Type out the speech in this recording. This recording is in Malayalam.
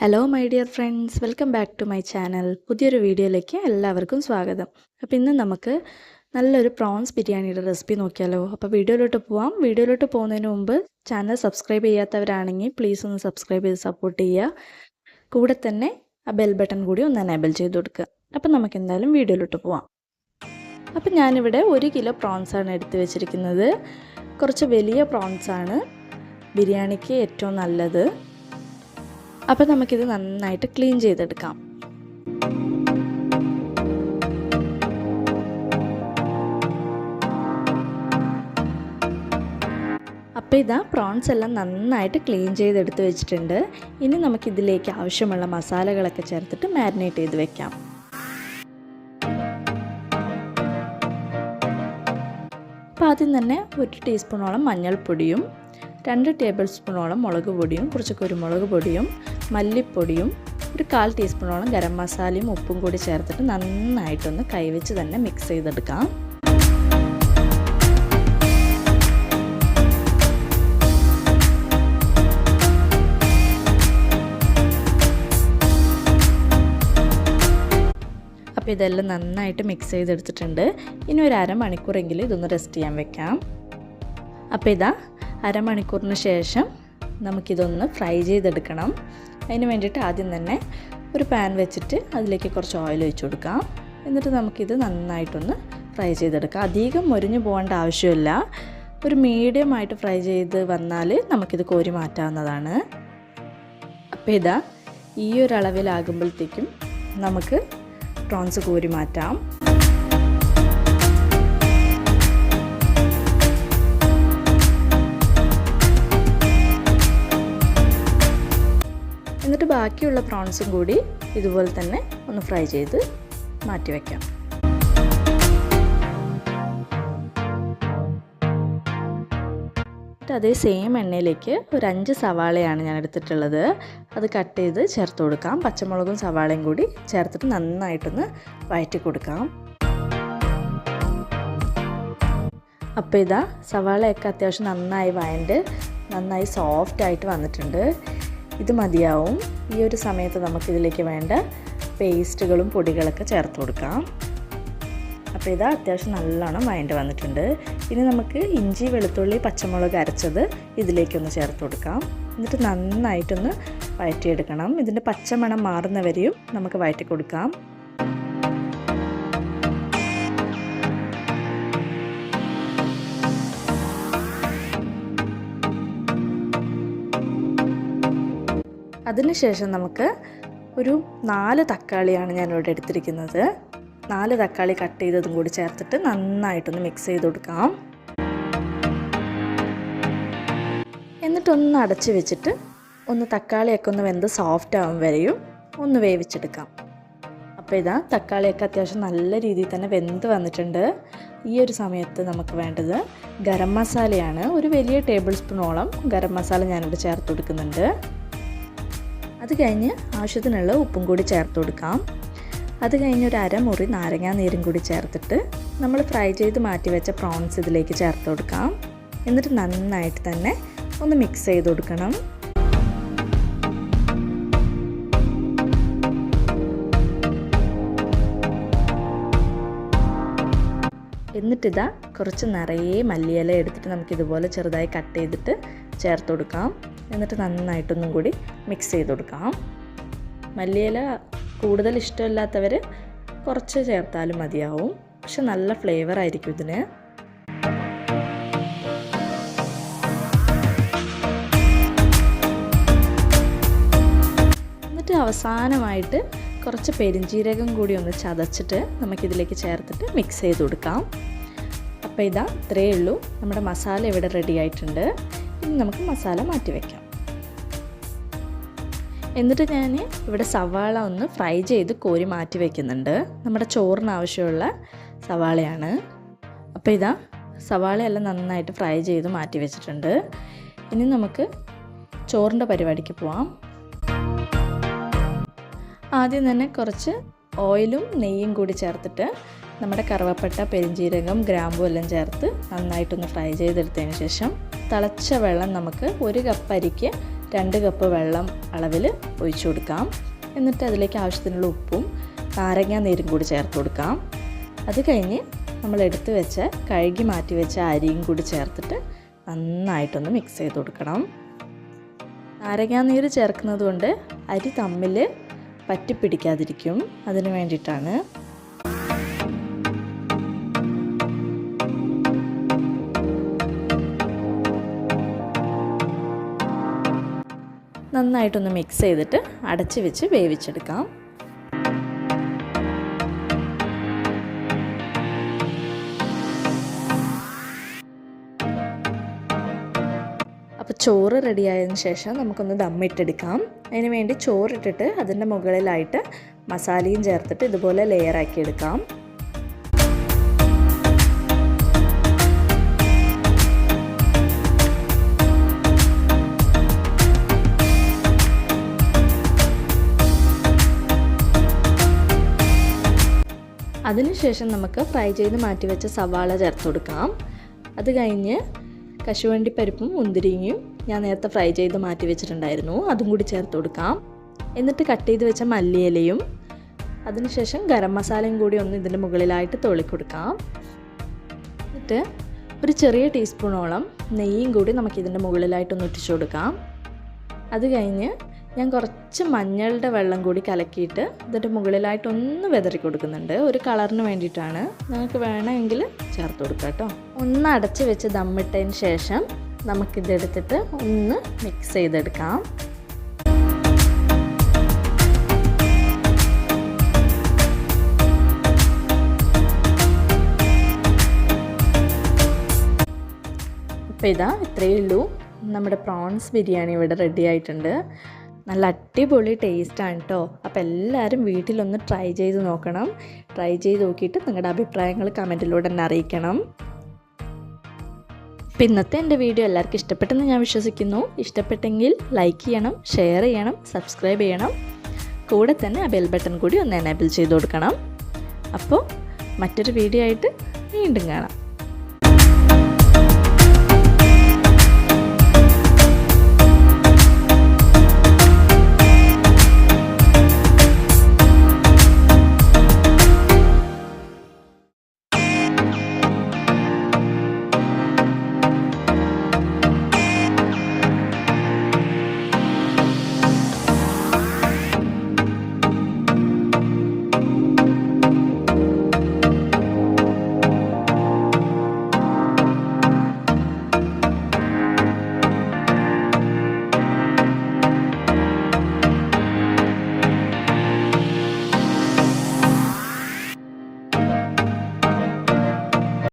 Hello my dear friends, welcome back to my channel. പുതിയൊരു വീഡിയോയിലേക്ക് എല്ലാവർക്കും സ്വാഗതം. അപ്പോൾ ഇന്ന് നമുക്ക് നല്ലൊരു പ്രോൺസ് ബിരിയാണിയുടെ റെസിപ്പി നോക്കിയാലോ. അപ്പോൾ വീഡിയോയിലോട്ട് പോവാം. വീഡിയോയിലോട്ട് പോകുന്നതിന് മുമ്പ് ചാനൽ സബ്സ്ക്രൈബ് ചെയ്യാത്തവരാണെങ്കിൽ പ്ലീസ് ഒന്ന് സബ്സ്ക്രൈബ് ചെയ്ത് സപ്പോർട്ട് ചെയ്യുക. കൂടെ തന്നെ ആ ബെൽ ബട്ടൺ കൂടി ഒന്ന് എനേബിൾ ചെയ്ത് കൊടുക്കുക. അപ്പോൾ നമുക്ക് എന്തായാലും വീഡിയോയിലോട്ട് പോവാം. അപ്പോൾ ഞാനിവിടെ 1 കിലോ പ്രോൺസാണ് എടുത്ത് വെച്ചിരിക്കുന്നത്. കുറച്ച് വലിയ പ്രോൺസാണ് ബിരിയാണിക്ക് ഏറ്റവും നല്ലത്. അപ്പോൾ നമുക്കിത് നന്നായിട്ട് ക്ലീൻ ചെയ്തെടുക്കാം. അപ്പോൾ ഇതാ പ്രോൺസ് എല്ലാം നന്നായിട്ട് ക്ലീൻ ചെയ്തെടുത്ത് വെച്ചിട്ടുണ്ട്. ഇനി നമുക്കിതിലേക്ക് ആവശ്യമുള്ള മസാലകളൊക്കെ ചേർത്തിട്ട് മാരിനേറ്റ് ചെയ്ത് വെക്കാം. അപ്പോൾ ആദ്യം തന്നെ 1 ടീസ്പൂണോളം മഞ്ഞൾപ്പൊടിയും 2 ടേബിൾ സ്പൂണോളം മുളക് പൊടിയും കുറച്ച് കുരുമുളക് പൊടിയും മല്ലിപ്പൊടിയും 1/4 ടീസ്പൂണോളം ഗരം മസാലയും ഉപ്പും കൂടി ചേർത്തിട്ട് നന്നായിട്ടൊന്ന് കൈവച്ച് തന്നെ മിക്സ് ചെയ്തെടുക്കാം. അപ്പോൾ ഇതെല്ലാം നന്നായിട്ട് മിക്സ് ചെയ്തെടുത്തിട്ടുണ്ട്. ഇനി ഒരു അരമണിക്കൂറെങ്കിലും ഇതൊന്ന് റെസ്റ്റ് ചെയ്യാൻ വെക്കാം. അപ്പോൾ ഇതാ അരമണിക്കൂറിന് ശേഷം നമുക്കിതൊന്ന് ഫ്രൈ ചെയ്തെടുക്കണം. അതിന് വേണ്ടിയിട്ട് ആദ്യം തന്നെ ഒരു പാൻ വെച്ചിട്ട് അതിലേക്ക് കുറച്ച് ഓയിൽ ഒഴിച്ച് കൊടുക്കാം. എന്നിട്ട് നമുക്കിത് നന്നായിട്ടൊന്ന് ഫ്രൈ ചെയ്തെടുക്കാം. അധികം മൊരിഞ്ഞു പോകേണ്ട ആവശ്യമില്ല. ഒരു മീഡിയം ആയിട്ട് ഫ്രൈ ചെയ്ത് വന്നാൽ നമുക്കിത് കോരി മാറ്റാവുന്നതാണ്. അപ്പോൾ ഇതാ ഈ ഒരു അളവിലാകുമ്പോഴത്തേക്കും നമുക്ക് പ്രോൺസ് കോരി മാറ്റാം. എന്നിട്ട് ബാക്കിയുള്ള പ്രോൺസും കൂടി ഇതുപോലെ തന്നെ ഒന്ന് ഫ്രൈ ചെയ്ത് മാറ്റി വയ്ക്കാം. അതേ സെയിം എണ്ണയിലേക്ക് ഒരു 5 സവാളയാണ് ഞാൻ എടുത്തിട്ടുള്ളത്. അത് കട്ട് ചെയ്ത് ചേർത്ത് കൊടുക്കാം. പച്ചമുളകും സവാളയും കൂടി ചേർത്തിട്ട് നന്നായിട്ടൊന്ന് വഴറ്റി കൊടുക്കാം. അപ്പോൾ ഇതാ സവാളയൊക്കെ അത്യാവശ്യം നന്നായി വഴണ്ട് നന്നായി സോഫ്റ്റായിട്ട് വന്നിട്ടുണ്ട്. ഇത് മതിയാവും. ഈ ഒരു സമയത്ത് നമുക്കിതിലേക്ക് വേണ്ട പേസ്റ്റുകളും പൊടികളൊക്കെ ചേർത്ത് കൊടുക്കാം. അപ്പോൾ ഇതാ അത്യാവശ്യം നല്ലോണം വഴണ്ട് വന്നിട്ടുണ്ട്. ഇനി നമുക്ക് ഇഞ്ചി വെളുത്തുള്ളി പച്ചമുളക് അരച്ചത് ഇതിലേക്കൊന്ന് ചേർത്ത് കൊടുക്കാം. എന്നിട്ട് നന്നായിട്ടൊന്ന് വഴറ്റിയെടുക്കണം. ഇതിൻ്റെ പച്ചമണം മാറുന്നവരെയും നമുക്ക് വഴറ്റി കൊടുക്കാം. അതിനുശേഷം നമുക്ക് ഒരു 4 തക്കാളിയാണ് ഞാനിവിടെ എടുത്തിരിക്കുന്നത്. 4 തക്കാളി കട്ട് ചെയ്തതും കൂടി ചേർത്തിട്ട് നന്നായിട്ടൊന്ന് മിക്സ് ചെയ്ത് കൊടുക്കാം. എന്നിട്ടൊന്ന് അടച്ച് വെച്ചിട്ട് ഒന്ന് തക്കാളിയൊക്കെ ഒന്ന് വെന്ത് സോഫ്റ്റ് ആവും വരെയും ഒന്ന് വേവിച്ചെടുക്കാം. അപ്പോൾ ഇതാ തക്കാളിയൊക്കെ അത്യാവശ്യം നല്ല രീതിയിൽ തന്നെ വെന്ത് വന്നിട്ടുണ്ട്. ഈ ഒരു സമയത്ത് നമുക്ക് വേണ്ടത് ഗരം മസാലയാണ്. ഒരു വലിയ ടേബിൾ സ്പൂണോളം ഗരം മസാല ഞാനിവിടെ ചേർത്ത് കൊടുക്കുന്നുണ്ട്. അത് കഴിഞ്ഞ് ആവശ്യത്തിനുള്ള ഉപ്പും കൂടി ചേർത്ത് കൊടുക്കാം. അത് കഴിഞ്ഞ് ഒരു അരമുറി നാരങ്ങാ നീരും കൂടി ചേർത്തിട്ട് നമ്മൾ ഫ്രൈ ചെയ്ത് മാറ്റി വെച്ച പ്രോൺസ് ഇതിലേക്ക് ചേർത്ത് കൊടുക്കാം. എന്നിട്ട് നന്നായിട്ട് തന്നെ ഒന്ന് മിക്സ് ചെയ്ത് കൊടുക്കണം. എന്നിട്ടിതാ കുറച്ച് നിറയെ മല്ലിയില എടുത്തിട്ട് നമുക്കിതുപോലെ ചെറുതായി കട്ട് ചെയ്തിട്ട് ചേർത്ത് കൊടുക്കാം. എന്നിട്ട് നന്നായിട്ടൊന്നും കൂടി മിക്സ് ചെയ്ത് കൊടുക്കാം. മല്ലിയില കൂടുതൽ ഇഷ്ടമില്ലാത്തവർ കുറച്ച് ചേർത്താലും മതിയാവും. പക്ഷെ നല്ല ഫ്ലേവർ ആയിരിക്കും ഇതിന്. എന്നിട്ട് അവസാനമായിട്ട് കുറച്ച് പെരിഞ്ജീരകം കൂടി ഒന്ന് ചതച്ചിട്ട് നമുക്കിതിലേക്ക് ചേർത്തിട്ട് മിക്സ് ചെയ്ത് കൊടുക്കാം. അപ്പോൾ ഇതാ ഇത്രയേ ഉള്ളൂ. നമ്മുടെ മസാല ഇവിടെ റെഡി ആയിട്ടുണ്ട്. ഇനി നമുക്ക് മസാല മാറ്റി വയ്ക്കാം. എന്നിട്ട് ഞാൻ ഇവിടെ സവാള ഒന്ന് ഫ്രൈ ചെയ്ത് കോരി മാറ്റി വയ്ക്കുന്നുണ്ട്. നമ്മുടെ ചോറിന് ആവശ്യമുള്ള സവാളയാണ്. അപ്പോൾ ഇതാ സവാളയെല്ലാം നന്നായിട്ട് ഫ്രൈ ചെയ്ത് മാറ്റി വെച്ചിട്ടുണ്ട്. ഇനി നമുക്ക് ചോറിൻ്റെ പരിപാടിക്ക് പോവാം. ആദ്യം തന്നെ കുറച്ച് ഓയിലും നെയ്യും കൂടി ചേർത്തിട്ട് നമ്മുടെ കറുവപ്പട്ട പെരിഞ്ജീരകം ഗ്രാമ്പൂ എല്ലാം ചേർത്ത് നന്നായിട്ടൊന്ന് ഫ്രൈ ചെയ്തെടുത്തതിന് ശേഷം തിളച്ച വെള്ളം നമുക്ക് 1 കപ്പ് അരിക്ക് 2 കപ്പ് വെള്ളം അളവിൽ ഒഴിച്ചു കൊടുക്കാം. എന്നിട്ട് അതിലേക്ക് ആവശ്യത്തിനുള്ള ഉപ്പും നാരങ്ങാ നീരും കൂടി ചേർത്ത് കൊടുക്കാം. അത് കഴിഞ്ഞ് നമ്മൾ എടുത്തു വെച്ച കഴുകി മാറ്റി വെച്ച അരിയും കൂടി ചേർത്തിട്ട് നന്നായിട്ടൊന്ന് മിക്സ് ചെയ്ത് കൊടുക്കണം. നാരങ്ങാ നീര് ചേർക്കുന്നത് കൊണ്ട് അരി തമ്മിൽ പറ്റിപ്പിടിക്കാതിരിക്കും, അതിന് വേണ്ടിയിട്ടാണ്. നന്നായിട്ടൊന്ന് മിക്സ് ചെയ്തിട്ട് അടച്ച് വെച്ച് വേവിച്ചെടുക്കാം. അപ്പോൾ ചോറ് റെഡിയായതിന് ശേഷം നമുക്കൊന്ന് ദമ്മിട്ടെടുക്കാം. അതിന് വേണ്ടി ചോറിട്ടിട്ട് അതിൻ്റെ മുകളിലായിട്ട് മസാലയും ചേർത്തിട്ട് ഇതുപോലെ ലെയറാക്കി എടുക്കാം. അതിനുശേഷം നമുക്ക് ഫ്രൈ ചെയ്ത് മാറ്റി വെച്ച സവാള ചേർത്ത് കൊടുക്കാം. അത് കഴിഞ്ഞ് കശുവണ്ടി പരിപ്പും മുന്തിരിങ്ങയും ഞാൻ നേരത്തെ ഫ്രൈ ചെയ്ത് മാറ്റി വെച്ചിട്ടുണ്ടായിരുന്നു, അതും കൂടി ചേർത്ത് കൊടുക്കാം. എന്നിട്ട് കട്ട് ചെയ്ത് വെച്ച മല്ലിയിലയും അതിനുശേഷം ഗരം മസാലയും കൂടി ഒന്ന് ഇതിൻ്റെ മുകളിലായിട്ട് തൂളിക്കൊടുക്കാം. എന്നിട്ട് ഒരു ചെറിയ ടീസ്പൂണോളം നെയ്യും കൂടി നമുക്കിതിൻ്റെ മുകളിലായിട്ടൊന്ന് ഇട്ടിച്ചു കൊടുക്കാം. അത് കഴിഞ്ഞ് ഞാൻ കുറച്ച് മഞ്ഞളുടെ വെള്ളം കൂടി കലക്കിയിട്ട് ഇതിൻ്റെ മുകളിലായിട്ടൊന്ന് വിതറി കൊടുക്കുന്നുണ്ട്. ഒരു കളറിന് വേണ്ടിയിട്ടാണ്, നിങ്ങൾക്ക് വേണമെങ്കിൽ ചേർത്ത് കൊടുക്കാം കേട്ടോ. ഒന്ന് അടച്ച് വെച്ച് ദമ്മിട്ടതിന് ശേഷം നമുക്കിതെടുത്തിട്ട് ഒന്ന് മിക്സ് ചെയ്തെടുക്കാം. അപ്പോൾ ഇതാ ഇത്രയേ ഉള്ളൂ, നമ്മുടെ പ്രോൺസ് ബിരിയാണി ഇവിടെ റെഡി ആയിട്ടുണ്ട്. നല്ല അടിപൊളി ടേസ്റ്റാണ് കേട്ടോ. അപ്പോൾ എല്ലാവരും വീട്ടിലൊന്ന് ട്രൈ ചെയ്ത് നോക്കണം. ട്രൈ ചെയ്ത് നോക്കിയിട്ട് നിങ്ങളുടെ അഭിപ്രായങ്ങൾ കമൻറ്റിലൂടെ തന്നെ അറിയിക്കണം. അപ്പോൾ ഇന്നത്തെ എൻ്റെ വീഡിയോ എല്ലാവർക്കും ഇഷ്ടപ്പെട്ടെന്ന് ഞാൻ വിശ്വസിക്കുന്നു. ഇഷ്ടപ്പെട്ടെങ്കിൽ ലൈക്ക് ചെയ്യണം, ഷെയർ ചെയ്യണം, സബ്സ്ക്രൈബ് ചെയ്യണം. കൂടെ തന്നെ ആ ബെൽ ബട്ടൺ കൂടി ഒന്ന് എനേബിൾ ചെയ്ത് കൊടുക്കണം. അപ്പോൾ മറ്റൊരു വീഡിയോ ആയിട്ട് വീണ്ടും കാണാം.